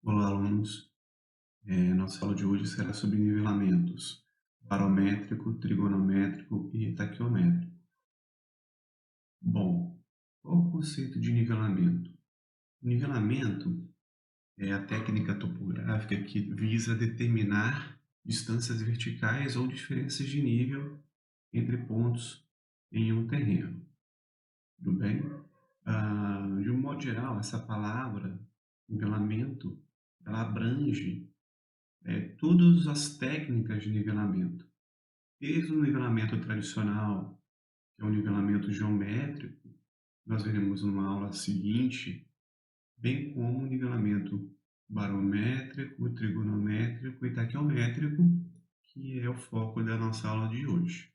Olá, alunos. Nossa aula de hoje será sobre nivelamentos barométrico, trigonométrico e taquiométrico. Bom, qual o conceito de nivelamento? O nivelamento é a técnica topográfica que visa determinar distâncias verticais ou diferenças de nível entre pontos em um terreno. Tudo bem? De um modo geral, essa palavra, nivelamento, ela abrange todas as técnicas de nivelamento, desde o nivelamento tradicional, que é o nivelamento geométrico, nós veremos numa aula seguinte, bem como o nivelamento barométrico, trigonométrico e taquiométrico, que é o foco da nossa aula de hoje.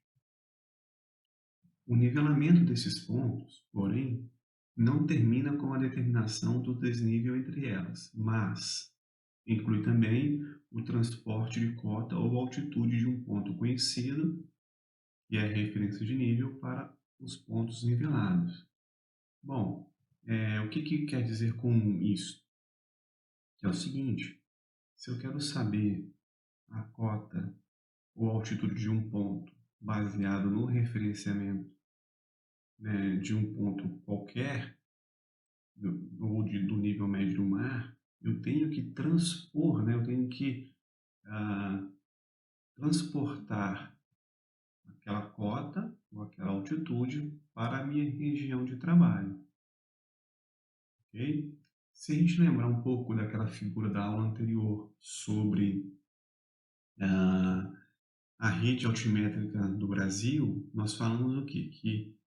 O nivelamento desses pontos, porém, não termina com a determinação do desnível entre elas, mas inclui também o transporte de cota ou altitude de um ponto conhecido, que é a referência de nível, para os pontos nivelados. Bom, o que quer dizer com isso? É o seguinte: se eu quero saber a cota ou altitude de um ponto baseado no referenciamento, né, de um ponto qualquer, do nível médio do mar, eu tenho que transpor, né, eu tenho que ah, transportar aquela cota ou aquela altitude para a minha região de trabalho, ok? Se a gente lembrar um pouco daquela figura da aula anterior sobre ah, a rede altimétrica do Brasil, nós falamos o quê? Que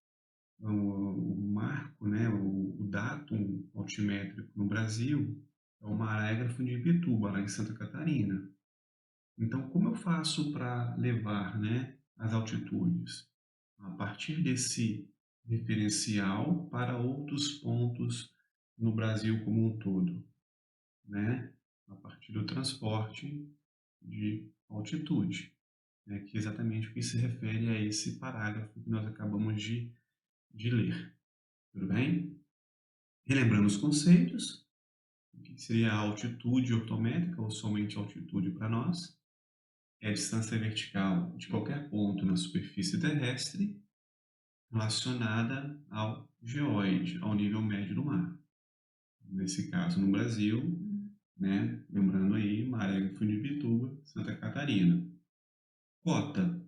o marco, né, o datum altimétrico no Brasil é o Marégrafo de Ibituba, lá em Santa Catarina. Então, como eu faço para levar, né, as altitudes? A partir desse referencial para outros pontos no Brasil como um todo, né? A partir do transporte de altitude, né? Que é exatamente o que se refere a esse parágrafo que nós acabamos de ler. Tudo bem? Relembrando os conceitos, o que seria a altitude ortométrica, ou somente altitude para nós? É a distância vertical de qualquer ponto na superfície terrestre relacionada ao geóide, ao nível médio do mar. Nesse caso, no Brasil, né, lembrando aí, Maré de Fundibituba, Santa Catarina. Cota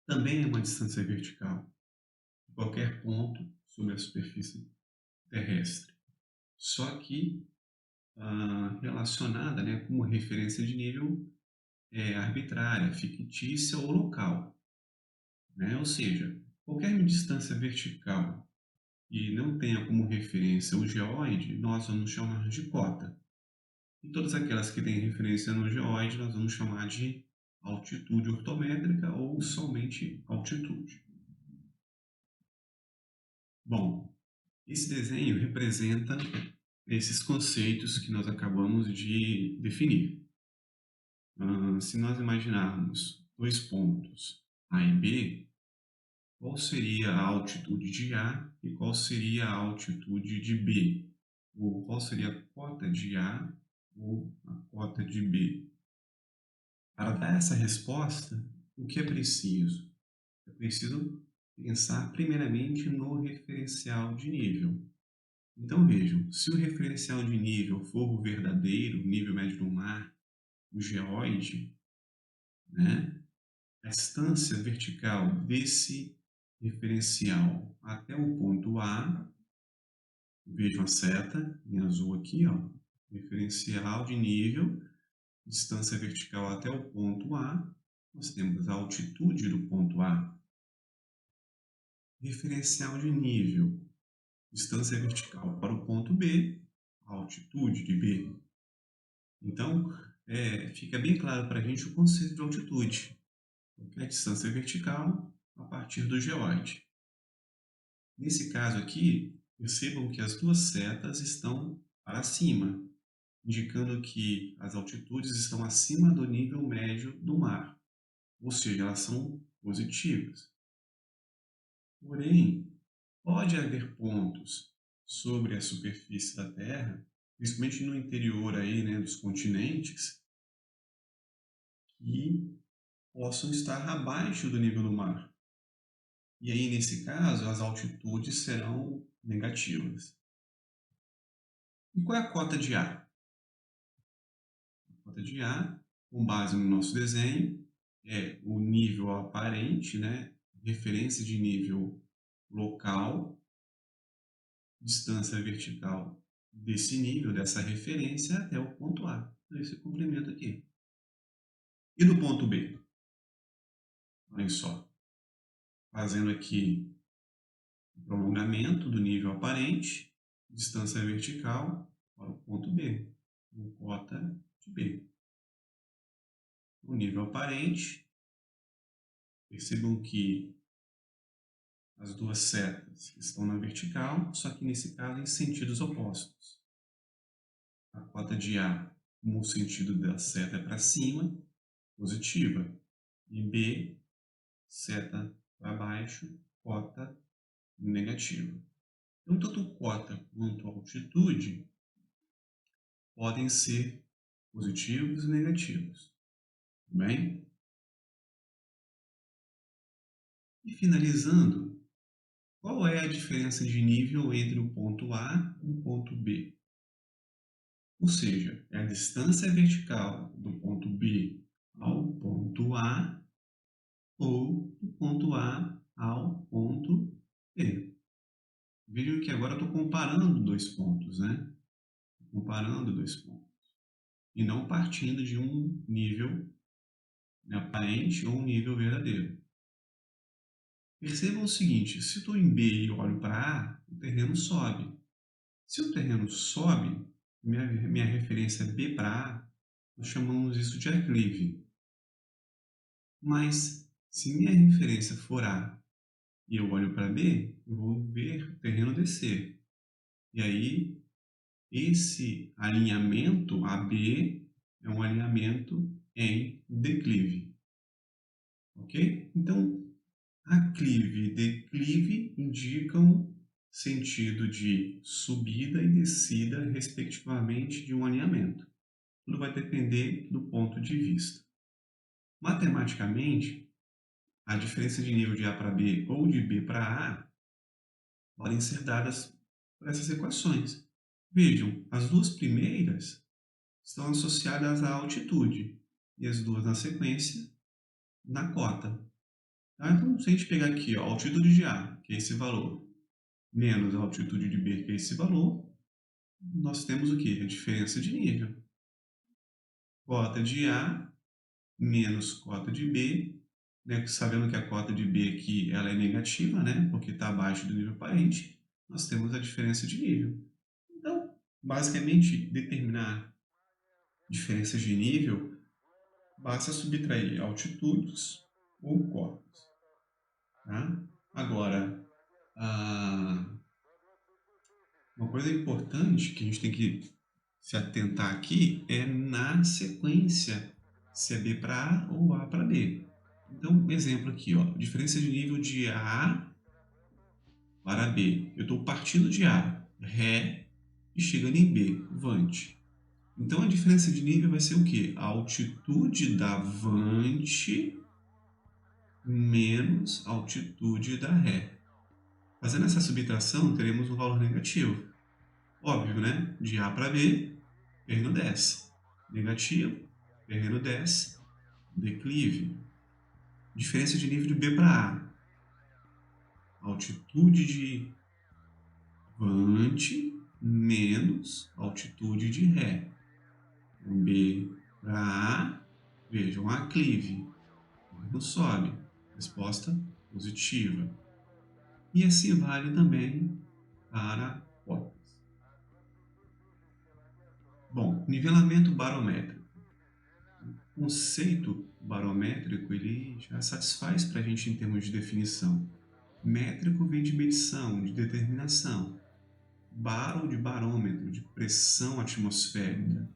também é uma distância vertical de qualquer ponto sobre a superfície terrestre, só que relacionada, né, como referência de nível arbitrária, fictícia ou local, né? Ou seja, qualquer distância vertical e não tenha como referência o geóide, nós vamos chamar de cota. E todas aquelas que têm referência no geóide, nós vamos chamar de altitude ortométrica ou somente altitude. Bom, esse desenho representa esses conceitos que nós acabamos de definir. Se nós imaginarmos dois pontos A e B, qual seria a altitude de A e qual seria a altitude de B? Ou qual seria a cota de A ou a cota de B? Para dar essa resposta, o que é preciso? É preciso pensar primeiramente no referencial de nível. Então vejam, se o referencial de nível for o verdadeiro, nível médio do mar, o geóide, né, a distância vertical desse referencial até o ponto A, vejam a seta em azul aqui, ó, referencial de nível, distância vertical até o ponto A, nós temos a altitude do ponto A, referencial de nível, distância vertical para o ponto B, a altitude de B. Então, fica bem claro para a gente o conceito de altitude, que é a distância vertical a partir do geóide. Nesse caso aqui, percebam que as duas setas estão para cima, indicando que as altitudes estão acima do nível médio do mar, ou seja, elas são positivas. Porém, pode haver pontos sobre a superfície da Terra principalmente no interior aí, né, dos continentes, que possam estar abaixo do nível do mar. E aí, nesse caso, as altitudes serão negativas. E qual é a cota de A? A cota de A, com base no nosso desenho, é o nível aparente, né? Referência de nível local, distância vertical desse nível, dessa referência, até o ponto A, esse comprimento aqui. E do ponto B? Olhem só, fazendo aqui o prolongamento do nível aparente, distância vertical para o ponto B, com cota de B. O nível aparente, percebam que as duas setas estão na vertical, só que nesse caso em sentidos opostos. A cota de A, como o sentido da seta é para cima, positiva, e B, seta para baixo, cota negativa. Então, tanto cota quanto altitude podem ser positivos e negativos. Tudo bem? E finalizando, qual é a diferença de nível entre o ponto A e o ponto B? Ou seja, é a distância vertical do ponto B ao ponto A ou do ponto A ao ponto B. Vejam que agora eu estou comparando dois pontos, né? Comparando dois pontos. E não partindo de um nível aparente ou um nível verdadeiro. Percebam o seguinte, se eu estou em B e olho para A, o terreno sobe. Se o terreno sobe, minha referência é B para A, nós chamamos isso de aclive. Mas, se minha referência for A e eu olho para B, eu vou ver o terreno descer. E aí, esse alinhamento AB é um alinhamento em declive. Ok? Então, aclive e declive indicam sentido de subida e descida, respectivamente, de um alinhamento. Tudo vai depender do ponto de vista. Matematicamente, a diferença de nível de A para B ou de B para A podem ser dadas por essas equações. Vejam, as duas primeiras estão associadas à altitude e as duas na sequência na cota. Tá? Então, se a gente pegar aqui ó, a altitude de A, que é esse valor, menos a altitude de B, que é esse valor, nós temos o quê? A diferença de nível. Cota de A menos cota de B, né? Sabendo que a cota de B aqui ela é negativa, né? Porque está abaixo do nível aparente, nós temos a diferença de nível. Então, basicamente, determinar diferenças de nível, basta subtrair altitudes ou cotas. Tá? Agora, uma coisa importante que a gente tem que se atentar aqui é na sequência, se é B para A ou A para B. Então, um exemplo aqui, ó, diferença de nível de A para B. Eu estou partindo de A, Ré, e chegando em B, Vante. Então, a diferença de nível vai ser o quê? A altitude da Vante menos a altitude da Ré. Fazendo essa subtração, teremos um valor negativo. Óbvio, né? De A para B, terreno desce. Negativo, terreno desce. Declive. Diferença de nível de B para A. Altitude de Vante menos altitude de Ré. B para A, vejam, aclive. Não sobe. Resposta positiva. E assim vale também para cotas. Bom, nivelamento barométrico. O conceito barométrico ele já satisfaz para a gente em termos de definição. Métrico vem de medição, de determinação. Baro de barômetro, de pressão atmosférica.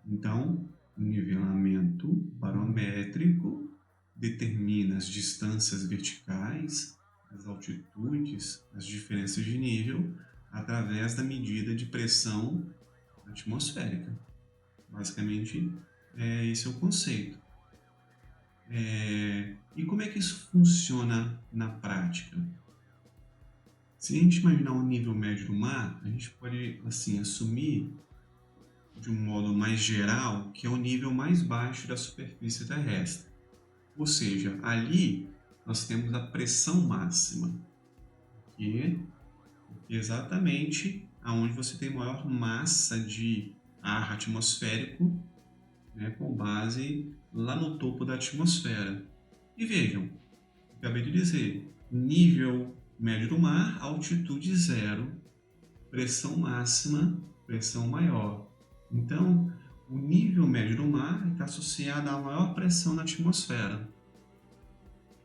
Então, o nivelamento barométrico determina as distâncias verticais, as altitudes, as diferenças de nível, através da medida de pressão atmosférica. Basicamente, esse é o conceito. E como é que isso funciona na prática? Se a gente imaginar o nível médio do mar, a gente pode assim assumir de um modo mais geral que é o nível mais baixo da superfície terrestre. Ou seja, ali nós temos a pressão máxima, que é exatamente aonde você tem maior massa de ar atmosférico, né, com base lá no topo da atmosfera. E vejam, acabei de dizer, nível médio do mar, altitude zero, pressão máxima, pressão maior. Então, o nível médio do mar está associado à maior pressão na atmosfera.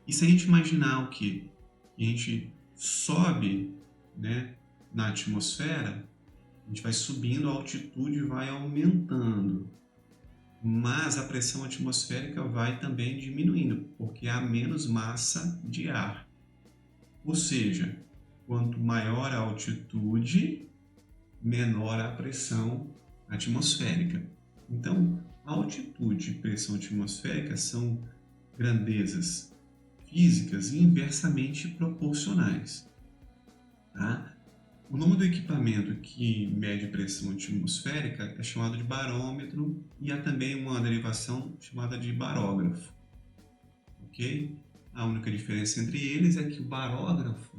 E se a gente imaginar o quê? Que a gente sobe, né, na atmosfera, a gente vai subindo, a altitude vai aumentando, mas a pressão atmosférica vai também diminuindo, porque há menos massa de ar. Ou seja, quanto maior a altitude, menor a pressão atmosférica. Então, altitude e pressão atmosférica são grandezas físicas inversamente proporcionais. Tá? O nome do equipamento que mede pressão atmosférica é chamado de barômetro e há também uma derivação chamada de barógrafo. Ok? A única diferença entre eles é que o barógrafo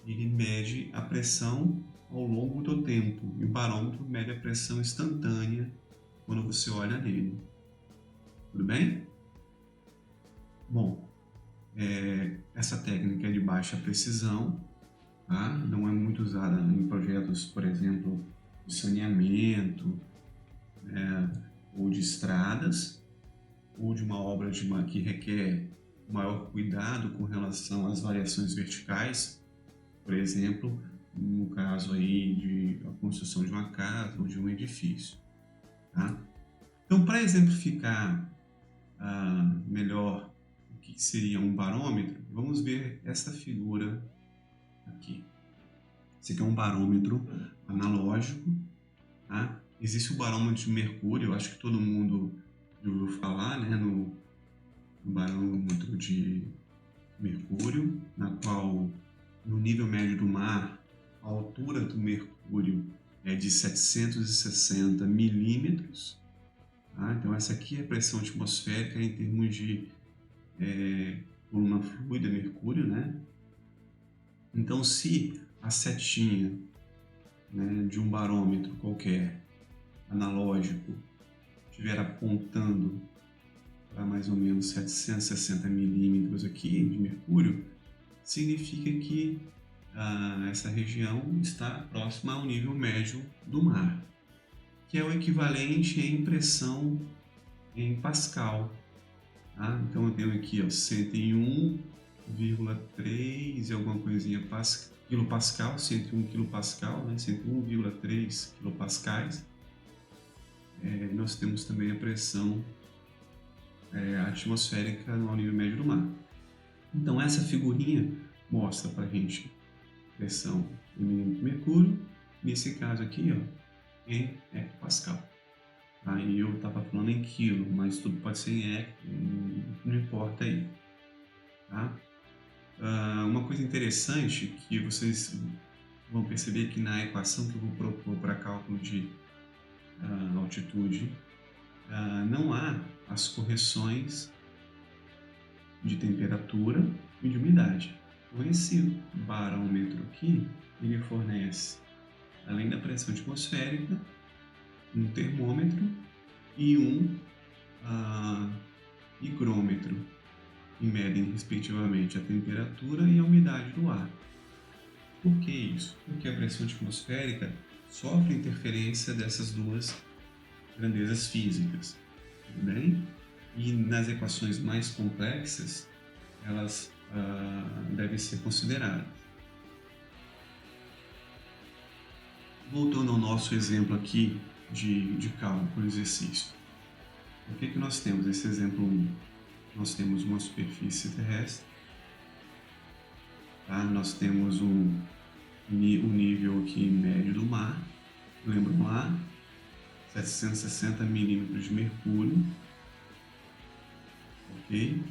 ele mede a pressão ao longo do tempo e o barômetro mede a pressão instantânea quando você olha nele. Tudo bem? Bom, essa técnica é de baixa precisão, tá? Não é muito usada em projetos, por exemplo, de saneamento, ou de estradas, ou de uma obra que requer maior cuidado com relação às variações verticais, por exemplo, no caso aí de a construção de uma casa ou de um edifício. Tá? Então, para exemplificar melhor o que seria um barômetro, vamos ver essa figura aqui. Esse aqui é um barômetro analógico. Tá? Existe o barômetro de mercúrio, eu acho que todo mundo já ouviu falar, né, no barômetro de mercúrio, na qual no nível médio do mar, a altura do mercúrio é de 760 milímetros. Tá? Então essa aqui é a pressão atmosférica em termos de coluna fluida, mercúrio, né? Então se a setinha, né, de um barômetro qualquer, analógico, estiver apontando para mais ou menos 760 milímetros aqui de mercúrio, significa que essa região está próxima ao nível médio do mar, que é o equivalente em pressão em Pascal. Tá? Então eu tenho aqui 101,3 e alguma coisinha quilopascal, 101 quilopascal, né? 101,3 quilopascais. Nós temos também a pressão atmosférica no nível médio do mar. Então essa figurinha mostra para a gente pressão em milímetro de mercúrio, nesse caso aqui em hectopascal. Aí eu estava falando em quilo, mas tudo pode ser em hecto, não importa aí. Tá? Uma coisa interessante que vocês vão perceber que na equação que eu vou propor para cálculo de altitude, não há as correções de temperatura e de umidade. Então esse barômetro aqui, ele fornece, além da pressão atmosférica, um termômetro e um higrômetro, que medem respectivamente a temperatura e a umidade do ar. Por que isso? Porque a pressão atmosférica sofre interferência dessas duas grandezas físicas, tudo bem? E nas equações mais complexas, elas devem ser consideradas. Voltando ao nosso exemplo aqui de cálculo, exercício. O que nós temos nesse exemplo 1? Nós temos uma superfície terrestre, tá? Nós temos o nível aqui médio do mar, lembram lá? 760 milímetros de mercúrio, ok?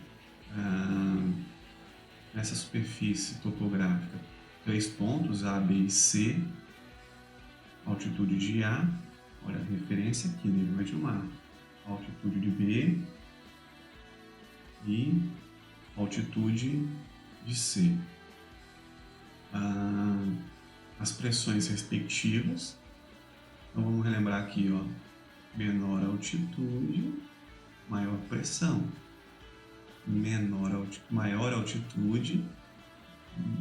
Nessa superfície topográfica, 3 pontos, A, B e C, altitude de A, olha a referência aqui, nível médio do mar, altitude de B e altitude de C. As pressões respectivas, então vamos relembrar aqui, ó, menor altitude, maior pressão, maior altitude,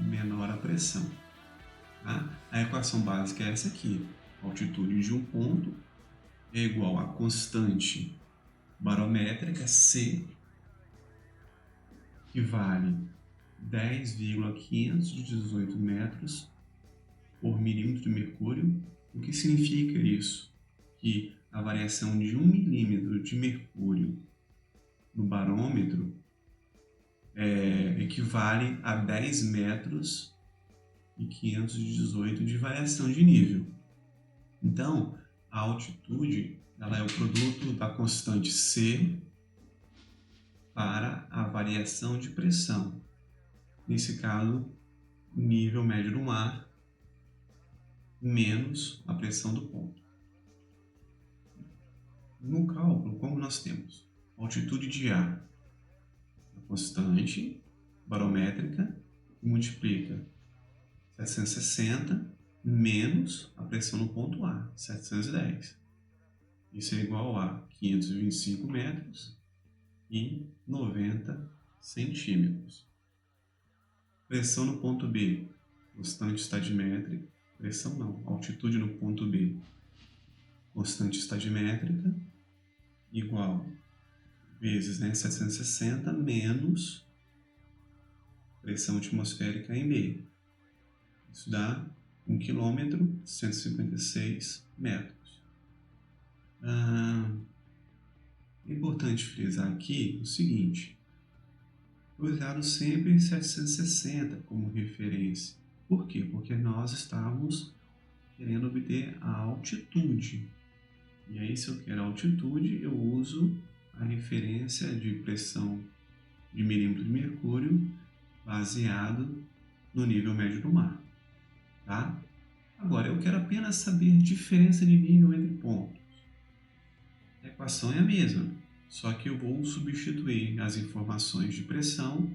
menor a pressão. Tá? A equação básica é essa aqui, altitude de um ponto é igual a constante barométrica C, que vale 10,518 metros por milímetro de mercúrio. O que significa isso? Que a variação de 1 milímetro de mercúrio no barômetro equivale a 10 metros e 518 de variação de nível. Então, a altitude ela é o produto da constante C para a variação de pressão. Nesse caso, nível médio do mar menos a pressão do ponto. No cálculo, como nós temos altitude de A, a constante barométrica, que multiplica 760 menos a pressão no ponto A, 710. Isso é igual a 525 metros e 90 centímetros. Pressão no ponto B, constante estadimétrica, pressão não, altitude no ponto B, constante estadimétrica, igual vezes 760 menos pressão atmosférica em B. Isso dá 1 km, 156 metros. É importante frisar aqui o seguinte: foi usado sempre 760 como referência. Por quê? Porque nós estávamos querendo obter a altitude. E aí, se eu quero a altitude, eu uso a referência de pressão de milímetro de mercúrio baseado no nível médio do mar. Tá? Agora, eu quero apenas saber diferença de nível entre pontos. A equação é a mesma, só que eu vou substituir as informações de pressão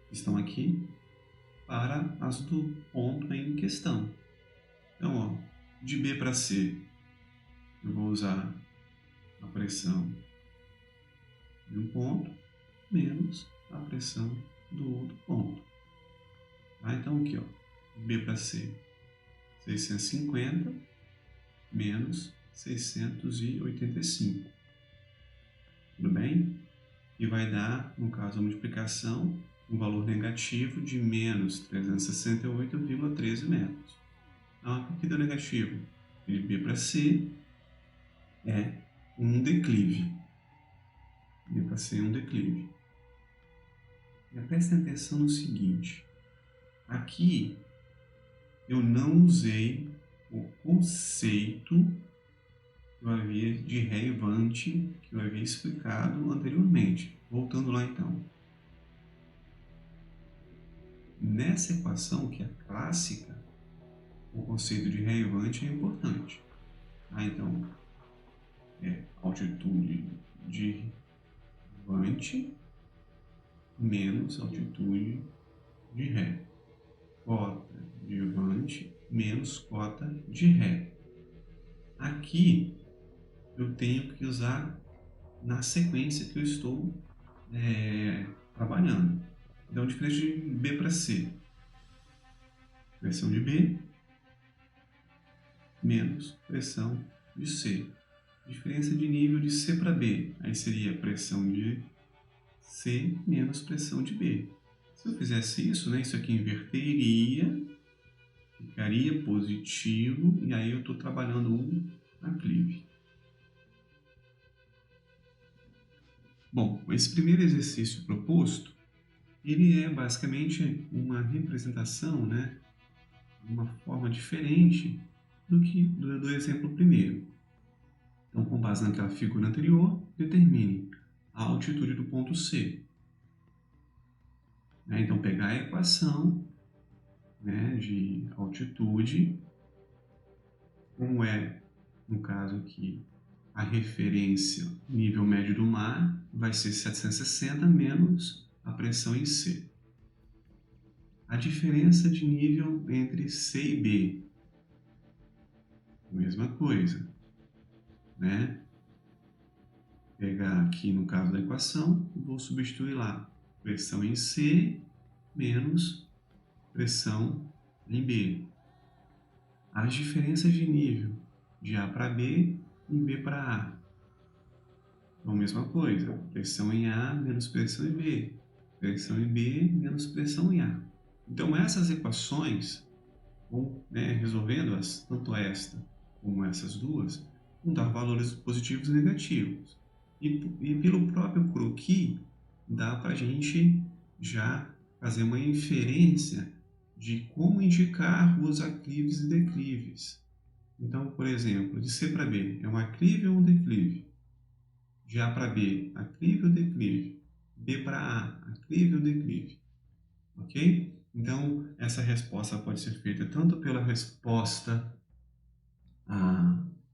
que estão aqui para as do ponto em questão. Então, ó, de B para C, eu vou usar a pressão de um ponto menos a pressão do outro ponto. Tá? Então, aqui, ó, B para C, 650 menos 685. Tudo bem? E vai dar, no caso, a multiplicação, um valor negativo de menos 368,13 metros. Então, por que deu negativo? De B para C é um declive. B para C é um declive. E prestem atenção no seguinte: aqui eu não usei o conceito que eu havia de ré e vante que eu havia explicado anteriormente. Voltando lá então. Nessa equação, que é clássica, o conceito de ré e vante é importante. Então, é altitude de vante menos altitude de ré. Cota de vante menos cota de ré. Aqui eu tenho que usar na sequência que eu estou trabalhando. Então, diferença de B para C. Pressão de B menos pressão de C. Diferença de nível de C para B. Aí seria pressão de C menos pressão de B. Se eu fizesse isso, isso aqui inverteria, ficaria positivo, e aí eu estou trabalhando um aclive. Bom, esse primeiro exercício proposto, ele é basicamente uma representação, uma forma diferente do que do exemplo primeiro. Então, com base naquela figura anterior, determine a altitude do ponto C. Então, pegar a equação, de altitude, como é, no caso aqui, a referência nível médio do mar, vai ser 760 menos a pressão em C. A diferença de nível entre C e B, mesma coisa, Pegar aqui no caso da equação, vou substituir lá pressão em C menos pressão em B. As diferenças de nível de A para B e B para A. Então, mesma coisa, pressão em A menos pressão em B. Pressão em B menos pressão em A. Então, essas equações, resolvendo-as, tanto esta como essas duas, vão dar valores positivos e negativos. E pelo próprio croquis, dá para a gente já fazer uma inferência de como indicar os aclives e declives. Então, por exemplo, de C para B, é um aclive ou um declive? De A para B, aclive ou declive? B para A, aclive ou declive? Ok? Então, essa resposta pode ser feita tanto pela resposta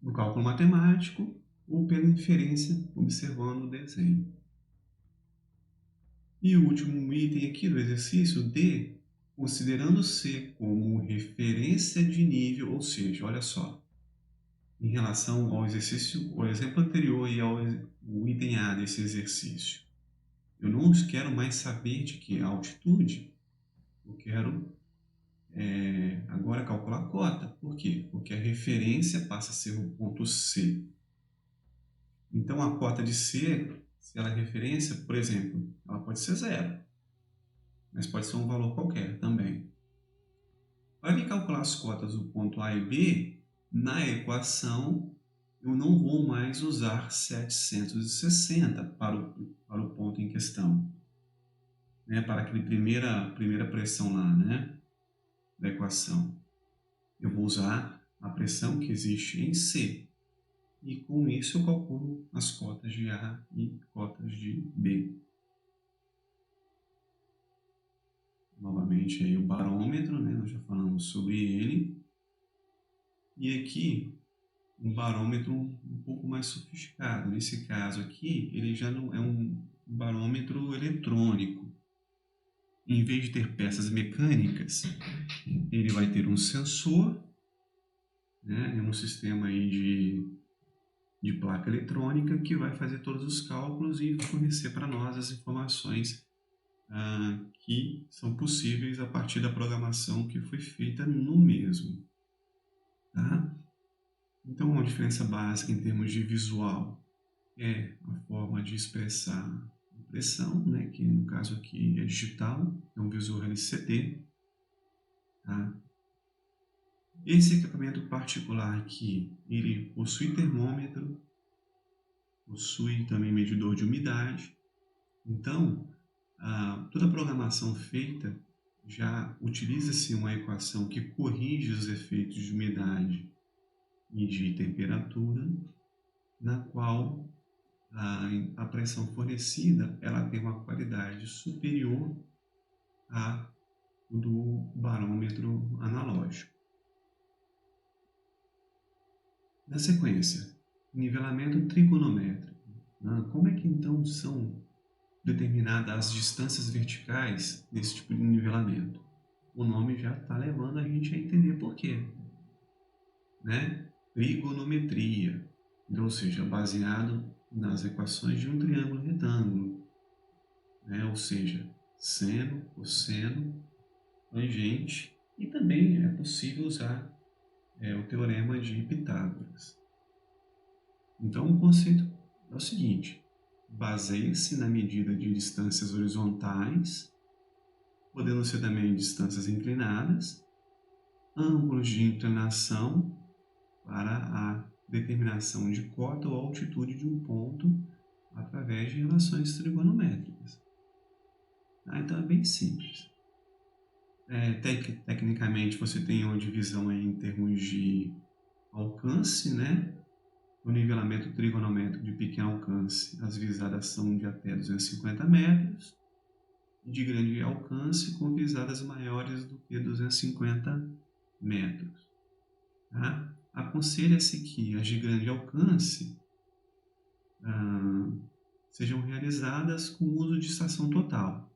do cálculo matemático ou pela inferência observando o desenho. E o último item aqui do exercício D, considerando C como referência de nível, ou seja, olha só, em relação ao exercício, ao exemplo anterior e ao item A desse exercício. Eu não quero mais saber de que é a altitude, eu quero agora calcular a cota. Por quê? Porque a referência passa a ser o ponto C. Então, a cota de C, se ela é referência, por exemplo, ela pode ser 0, mas pode ser um valor qualquer também. Para me calcular as cotas do ponto A e B, na equação, eu não vou mais usar 760 para o ponto em questão, para aquela primeira pressão lá, da equação. Eu vou usar a pressão que existe em C. E com isso eu calculo as cotas de A e cotas de B. Novamente aí o barômetro, nós já falamos sobre ele. E aqui um barômetro um pouco mais sofisticado. Nesse caso aqui, ele já não é um barômetro eletrônico. Em vez de ter peças mecânicas, ele vai ter um sensor, um sistema aí de placa eletrônica que vai fazer todos os cálculos e fornecer para nós as informações que são possíveis a partir da programação que foi feita no mesmo. Tá? Então, a diferença básica em termos de visual é a forma de expressar a pressão, que no caso aqui é digital, é um visor LCD. Tá? Esse equipamento particular aqui, ele possui termômetro, possui também medidor de umidade. Então, toda a programação feita já utiliza-se uma equação que corrige os efeitos de umidade e de temperatura, na qual a pressão fornecida ela tem uma qualidade superior à do barômetro analógico. Na sequência, nivelamento trigonométrico. Como é que então são determinadas as distâncias verticais desse tipo de nivelamento? O nome já está levando a gente a entender por quê. Trigonometria, ou seja, baseado nas equações de um triângulo retângulo, ou seja, seno, cosseno, tangente, e também é possível usar o teorema de Pitágoras. Então, o conceito é o seguinte: baseia-se na medida de distâncias horizontais, podendo ser também distâncias inclinadas, ângulos de inclinação para a determinação de cota ou altitude de um ponto através de relações trigonométricas. Então é bem simples. Tecnicamente você tem uma divisão aí em termos de alcance, né? No nivelamento trigonométrico de pequeno alcance, as visadas são de até 250 metros, e de grande alcance com visadas maiores do que 250 metros. Tá? Aconselha-se que as de grande alcance sejam realizadas com o uso de estação total,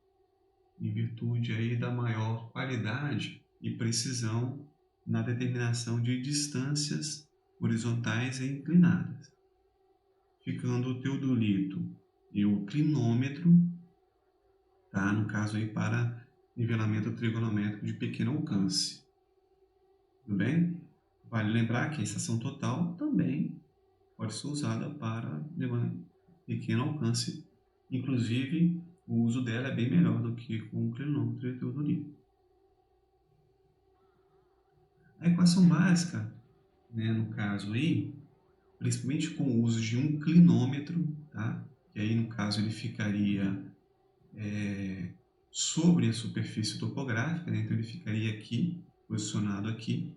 em virtude aí da maior qualidade e precisão na determinação de distâncias horizontais e inclinadas, ficando o teodolito e o clinômetro, tá? No caso aí para nivelamento trigonométrico de pequeno alcance. Tudo bem? Vale lembrar que a estação total também pode ser usada para pequeno alcance, inclusive o uso dela é bem melhor do que com o clinômetro e teodolito. A equação básica, né, no caso aí, principalmente com o uso de um clinômetro, tá? Que aí no caso ele ficaria sobre a superfície topográfica, né? Então ele ficaria aqui, posicionado aqui,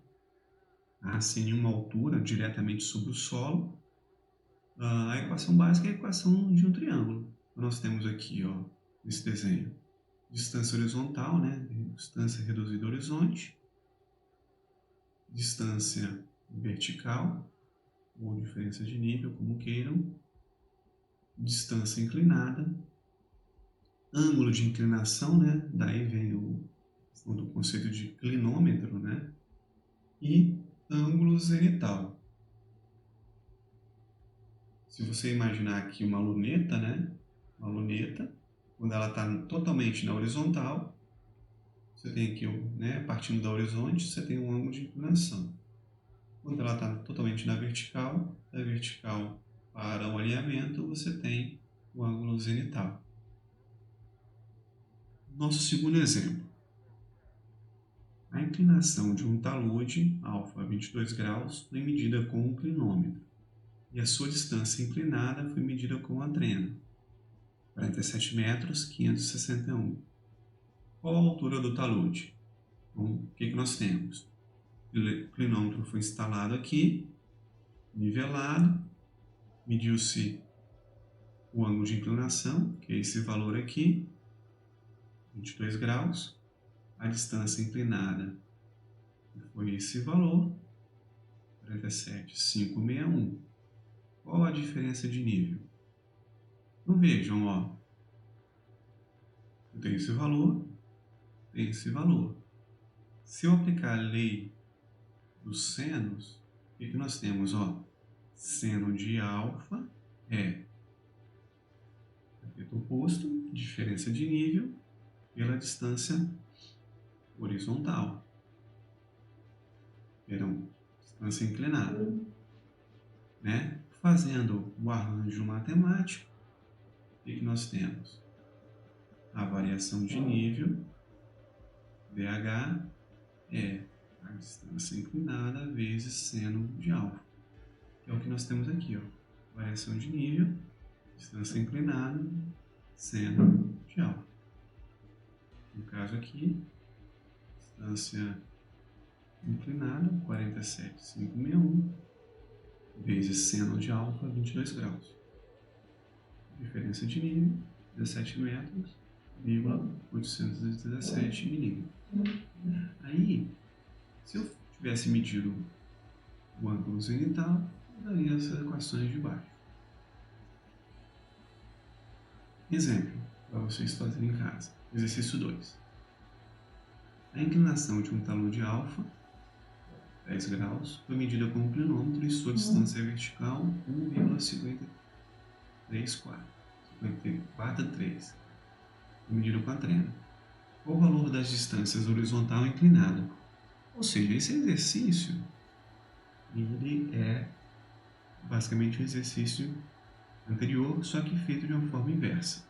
tá? Sem nenhuma altura, diretamente sobre o solo. A equação básica é a equação de um triângulo. Então, nós temos aqui, ó, nesse desenho, distância horizontal, né? Distância reduzida ao horizonte, distância vertical, ou diferença de nível, como queiram, distância inclinada, ângulo de inclinação, né? Daí vem do conceito de clinômetro, né? E ângulo zenital. Se você imaginar aqui uma luneta, né? Uma luneta, quando ela está totalmente na horizontal, você tem aqui, né? Partindo da horizonte, você tem um ângulo de inclinação. Quando ela está totalmente na vertical, da vertical para o alinhamento, você tem o ângulo zenital. Nosso segundo exemplo. A inclinação de um talude, alfa 22 graus, foi medida com um clinômetro, e a sua distância inclinada foi medida com a trena, 47 metros, 561. Qual a altura do talude? Então, o que nós temos? O clinômetro foi instalado aqui, nivelado, mediu-se o ângulo de inclinação, que é esse valor aqui, 22 graus, a distância inclinada foi esse valor, 47,561. Qual a diferença de nível? Então vejam, ó, eu tenho esse valor, tenho esse valor. Se eu aplicar a lei dos senos, o que nós temos? Ó, seno de alfa é efeito oposto, diferença de nível, pela distância horizontal. Perdão, distância inclinada. Né? Fazendo o arranjo matemático, o que nós temos? A variação de nível, VH, é a distância inclinada vezes seno de alfa. Que é o que nós temos aqui, ó. Variação de nível, distância inclinada, seno de alfa. No caso aqui, distância inclinada, 47,561, vezes seno de alfa, 22 graus. Diferença de nível, 17 metros, 817 milímetros. Aí, se eu tivesse medido o ângulo zenital, eu daria essas equações de baixo. Exemplo, para vocês fazerem em casa. Exercício 2. A inclinação de um talude alfa, 10 graus, foi medida com um clinômetro e sua distância vertical, 1,534. Foi medida com a trena. Qual o valor das distâncias horizontal e inclinada? Ou seja, esse exercício ele é basicamente o exercício anterior, só que feito de uma forma inversa.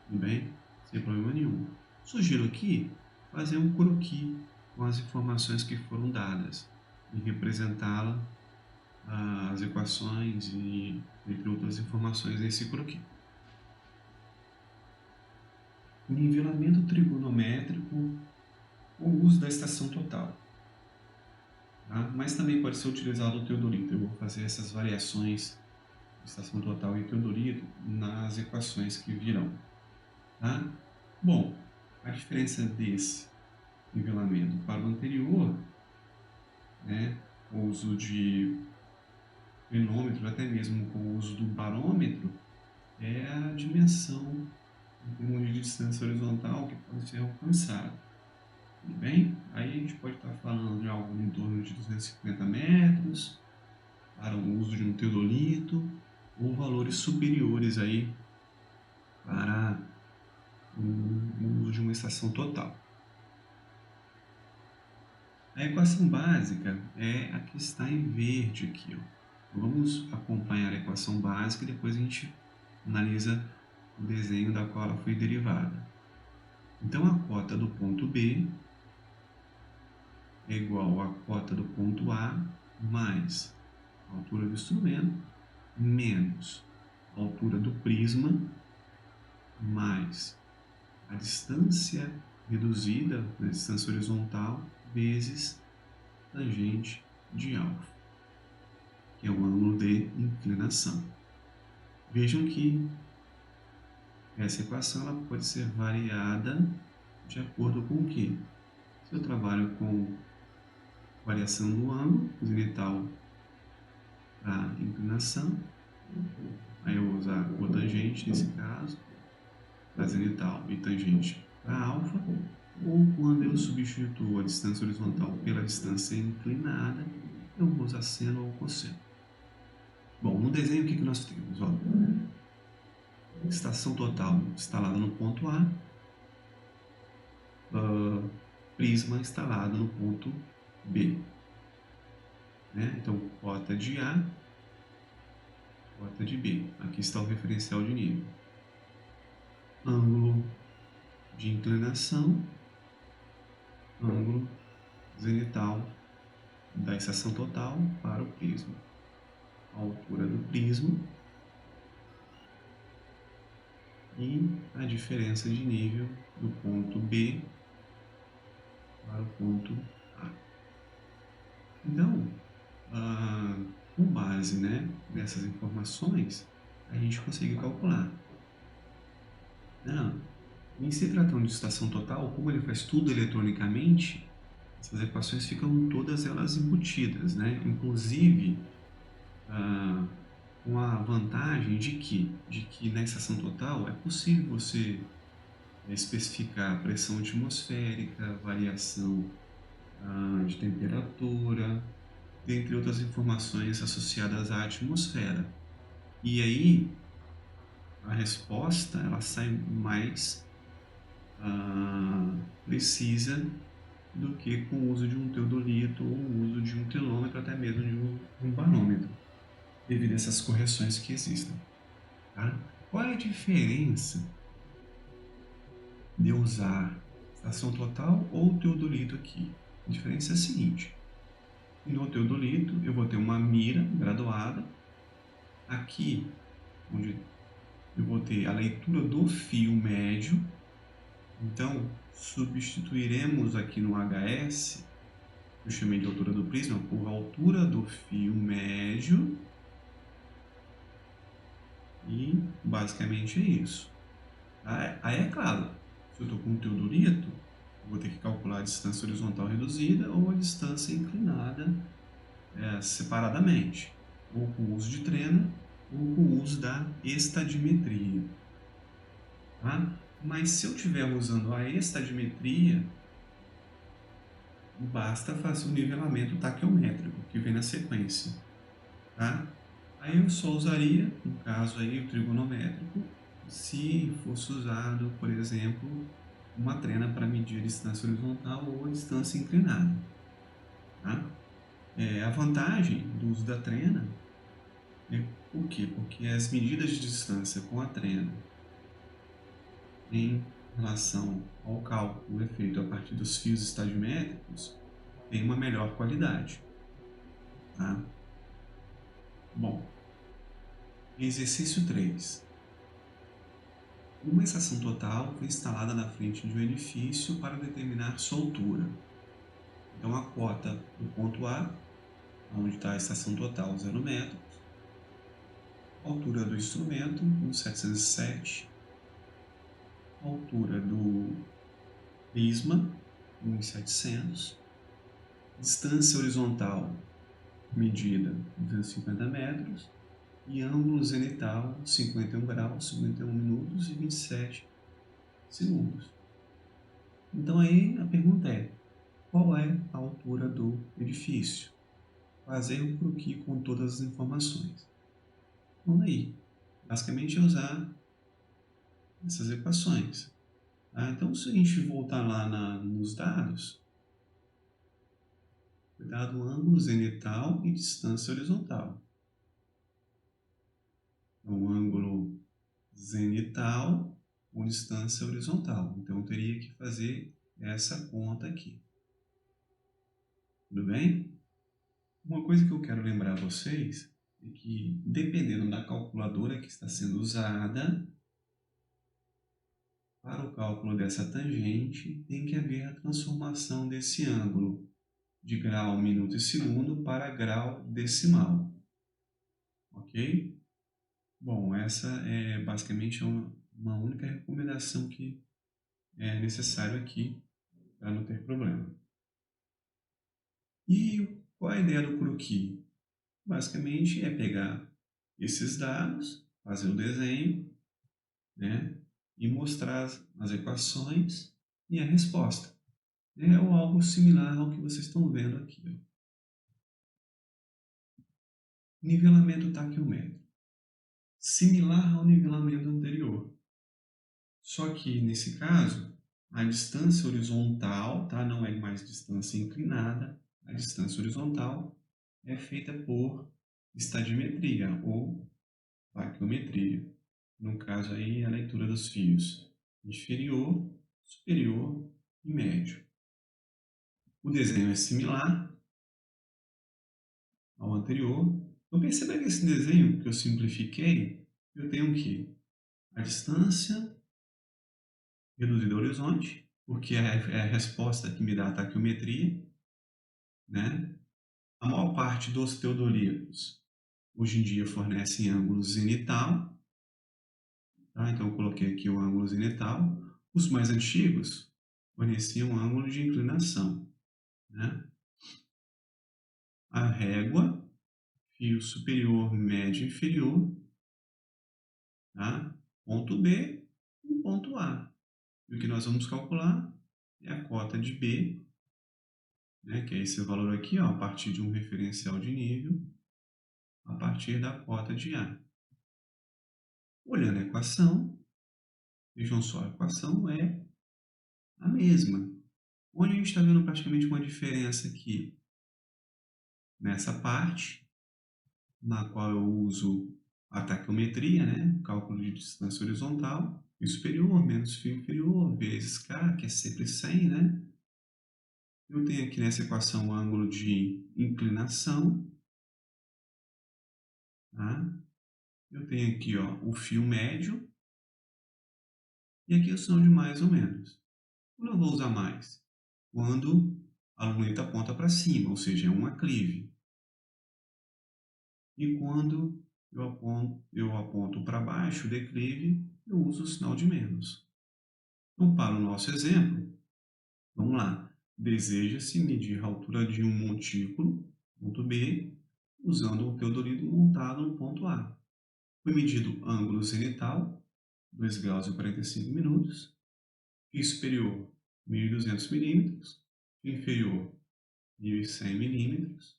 Tudo bem? Sem problema nenhum. Sugiro aqui fazer um croquis com as informações que foram dadas e representá-la, as equações e entre outras informações nesse croquis. Nivelamento trigonométrico, o uso da estação total. tá? Mas também pode ser utilizado o teodolito. Eu vou fazer essas variações de estação total e teodolito nas equações que virão, tá? Bom, a diferença desse nivelamento para o anterior, né, o uso de clinômetro, até mesmo com o uso do barômetro, é a dimensão em termos de distância horizontal que pode ser alcançada. Tudo bem? Aí a gente pode estar falando de algo em torno de 250 metros para o uso de um teodolito ou valores superiores aí para o uso de uma estação total. A equação básica é a que está em verde aqui, ó. Vamos acompanhar a equação básica e depois a gente analisa o desenho da qual ela foi derivada. Então, a cota do ponto B é igual à cota do ponto A mais a altura do instrumento menos a altura do prisma mais a distância reduzida, a distância horizontal, vezes tangente de alfa, que é o ângulo de inclinação. Vejam que essa equação ela pode ser variada de acordo com o quê? Se eu trabalho com variação do ângulo zenital para inclinação, aí eu vou usar cotangente nesse caso, para zenital e tangente para alfa, ou quando eu substituo a distância horizontal pela distância inclinada, eu vou usar seno ou cosseno. Bom, no desenho o que nós temos? Ó, estação total instalada no ponto A, prisma instalado no ponto B. Né? Então, cota de A, cota de B. Aqui está o referencial de nível. Ângulo de inclinação, ângulo zenital da estação total para o prisma. A altura do prisma e a diferença de nível do ponto B para o ponto A. Então, com base, né, nessas informações, a gente consegue calcular. Não, em se tratando de estação total, como ele faz tudo eletronicamente, essas equações ficam todas elas embutidas, né? Inclusive, com a vantagem de que na estação total é possível você especificar pressão atmosférica, variação de temperatura, dentre outras informações associadas à atmosfera. E aí a resposta ela sai mais precisa do que com o uso de um teodolito ou o uso de um quilômetro, até mesmo de um barômetro, devido a essas correções que existem. Tá? Qual é a diferença de eu usar estação total ou teodolito aqui? A diferença é a seguinte: no teodolito eu vou ter uma mira graduada, aqui onde eu vou ter a leitura do fio médio, então substituiremos aqui no HS, eu chamei de altura do prisma, por altura do fio médio, e basicamente é isso. Aí é claro, se eu estou com um teodolito, eu vou ter que calcular a distância horizontal reduzida ou a distância inclinada separadamente, ou com o uso de trena, ou com o uso da estadimetria. Tá? Mas se eu estiver usando a estadimetria, basta fazer o nivelamento taquiométrico, que vem na sequência. Tá? Aí eu só usaria, no caso aí, o trigonométrico, se fosse usado, por exemplo, uma trena para medir a distância horizontal ou a distância inclinada. Tá? A vantagem do uso da trena é por quê? Porque as medidas de distância com a trena em relação ao cálculo feito a partir dos fios estadiométricos têm uma melhor qualidade. Tá? Bom, exercício 3. Uma estação total foi instalada na frente de um edifício para determinar sua altura. Então, a cota do ponto A onde está a estação total 0 metros, altura do instrumento 1,707, altura do prisma 1,700, distância horizontal medida 250 metros e ângulo zenital 51 graus, 51 minutos e 27 segundos. Então aí a pergunta é, qual é a altura do edifício? Fazer o croquis com todas as informações. Então aí, basicamente é usar essas equações. Tá? Então se a gente voltar lá nos dados, foi dado ângulo zenital e distância horizontal. Então, ângulo zenital com distância horizontal. Então, eu teria que fazer essa conta aqui. Tudo bem? Uma coisa que eu quero lembrar a vocês é que, dependendo da calculadora que está sendo usada, para o cálculo dessa tangente, tem que haver a transformação desse ângulo de grau, minuto e segundo para grau decimal. Ok? Bom, essa é basicamente uma única recomendação que é necessário aqui para não ter problema. E qual a ideia do croquis? Basicamente é pegar esses dados, fazer o desenho, né, e mostrar as equações e a resposta. É algo similar ao que vocês estão vendo aqui. Ó. Nivelamento taquiométrico. Similar ao nivelamento anterior. Só que, nesse caso, a distância horizontal, tá? Não é mais distância inclinada, a distância horizontal é feita por estadiometria ou taquiometria. No caso aí, a leitura dos fios inferior, superior e médio. O desenho é similar ao anterior. Então perceba que esse desenho que eu simplifiquei, eu tenho o quê? A distância reduzida ao horizonte, porque é a resposta que me dá a taquiometria, né? A maior parte dos teodolitos hoje em dia fornecem ângulo zenital, tá? Então eu coloquei aqui o ângulo zenital. Os mais antigos forneciam ângulo de inclinação, né? A régua, fio superior, médio e inferior, tá? Ponto B e ponto A. E o que nós vamos calcular é a cota de B, né? Que é esse valor aqui, ó, a partir de um referencial de nível, a partir da cota de A. Olhando a equação, vejam só, a equação é a mesma. Onde a gente está vendo praticamente uma diferença aqui? Nessa parte, na qual eu uso a taquiometria, né? Cálculo de distância horizontal, fio superior menos fio inferior, vezes K, que é sempre 100, né? Eu tenho aqui nessa equação o ângulo de inclinação, tá? Eu tenho aqui, ó, o fio médio, e aqui o sinal de mais ou menos. Quando eu vou usar mais? Quando a luneta aponta para cima, ou seja, é um aclive. E quando eu aponto para baixo, o declive, eu uso o sinal de menos. Então, para o nosso exemplo, vamos lá. Deseja-se medir a altura de um montículo, ponto B, usando um teodolito montado no ponto A. Foi medido ângulo zenital, 2 graus e 45 minutos, fio superior, 1.200 milímetros, fio inferior, 1.100 milímetros,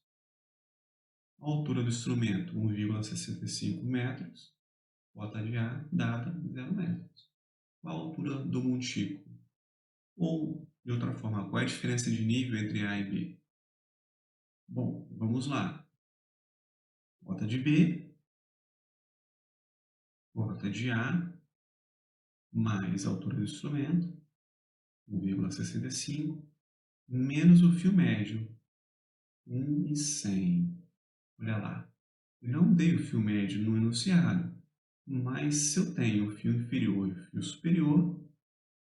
altura do instrumento, 1,65 metros, cota de ar dada 0 metros. Qual a altura do montículo? Ou, de outra forma, qual é a diferença de nível entre A e B? Bom, vamos lá. Cota de B, cota de A, mais a altura do instrumento, 1,65, menos o fio médio, 1,100. Olha lá. Eu não dei o fio médio no enunciado, mas se eu tenho o fio inferior e o fio superior,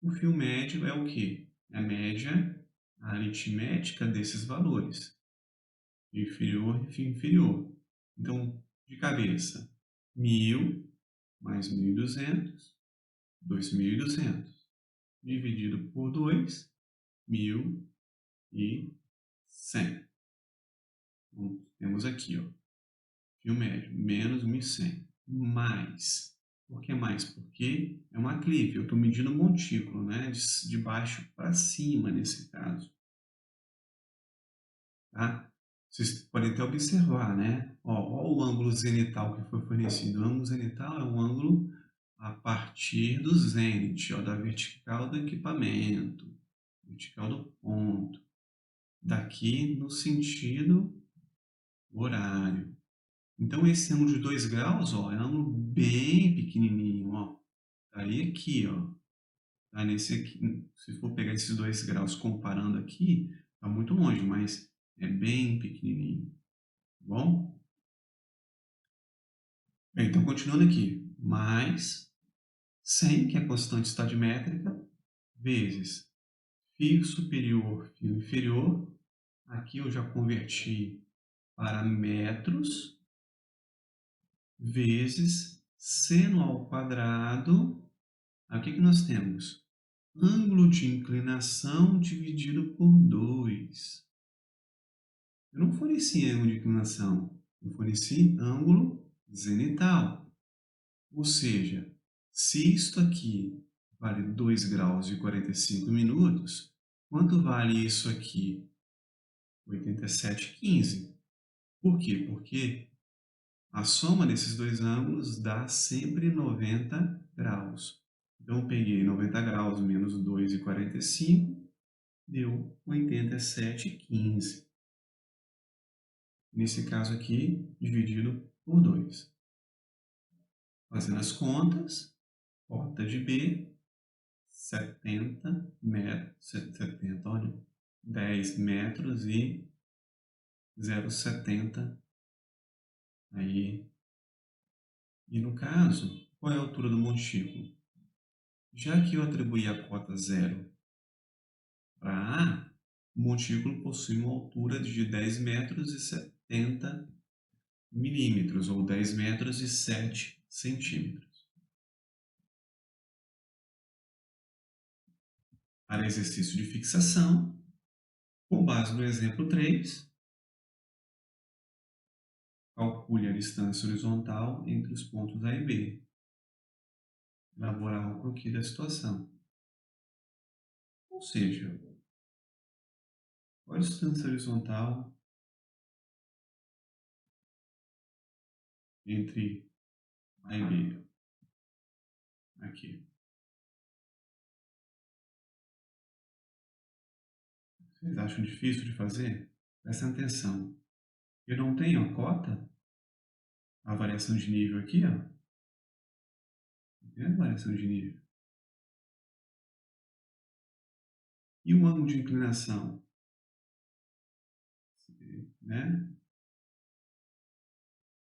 o fio médio é o quê? É a média aritmética desses valores. fio inferior e fio inferior. Então, de cabeça, 1.000 mais 1.200, 2.200, dividido por 2, 1.100. Então, temos aqui, ó, fio médio, menos 1.100, mais. Por que mais? Porque é uma clive, eu estou medindo o montículo, né? De baixo para cima, nesse caso. Tá? Vocês podem até observar, né? Ó, o ângulo zenital que foi fornecido. O ângulo zenital é um ângulo a partir do zênite, ó, da vertical do equipamento, vertical do ponto. Daqui no sentido horário. Então, esse ângulo de 2 graus, ó, é um ângulo bem pequenininho, ó. Tá aí aqui, ó. Tá nesse aqui, se for pegar esses 2 graus comparando aqui, tá muito longe, mas é bem pequenininho, tá bom? Bem, então, continuando aqui, mais 100, que é a constante estadimétrica, vezes fio superior, fio inferior. Aqui eu já converti para metros, vezes seno ao quadrado. Aí o que nós temos? Ângulo de inclinação dividido por 2. Eu não forneci ângulo de inclinação, eu forneci ângulo zenital. Ou seja, se isto aqui vale 2 graus e 45 minutos, quanto vale isso aqui? 87,15. Por quê? Porque a soma desses dois ângulos dá sempre 90 graus. Então, eu peguei 90 graus menos 2,45, deu 87,15. Nesse caso aqui, dividido por 2. Fazendo as contas, cota de B, 70 metros, 70, olha, 10 metros e 0,70 aí. E no caso, qual é a altura do montículo? Já que eu atribuí a cota 0 para A, o montículo possui uma altura de 10 metros e 70 milímetros, ou 10 metros e 7 centímetros. Para exercício de fixação, com base no exemplo 3, calcule a distância horizontal entre os pontos A e B. Elaborar o croquis da situação. Ou seja, qual a distância horizontal entre A e B? Aqui. Vocês acham difícil de fazer? Prestem atenção. Eu não tenho a cota, a variação de nível aqui, ó. Tem a variação de nível. E o ângulo de inclinação? Né?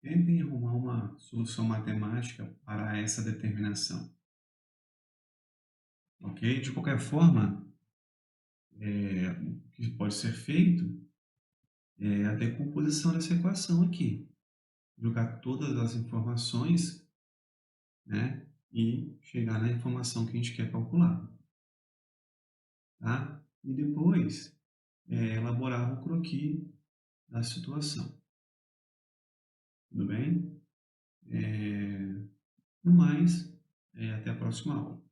Tentem arrumar uma solução matemática para essa determinação. Ok? De qualquer forma, o que pode ser feito é a decomposição dessa equação aqui. Jogar todas as informações, né, e chegar na informação que a gente quer calcular. Tá? E depois, elaborar o croquis da situação. Tudo bem? No mais, até a próxima aula.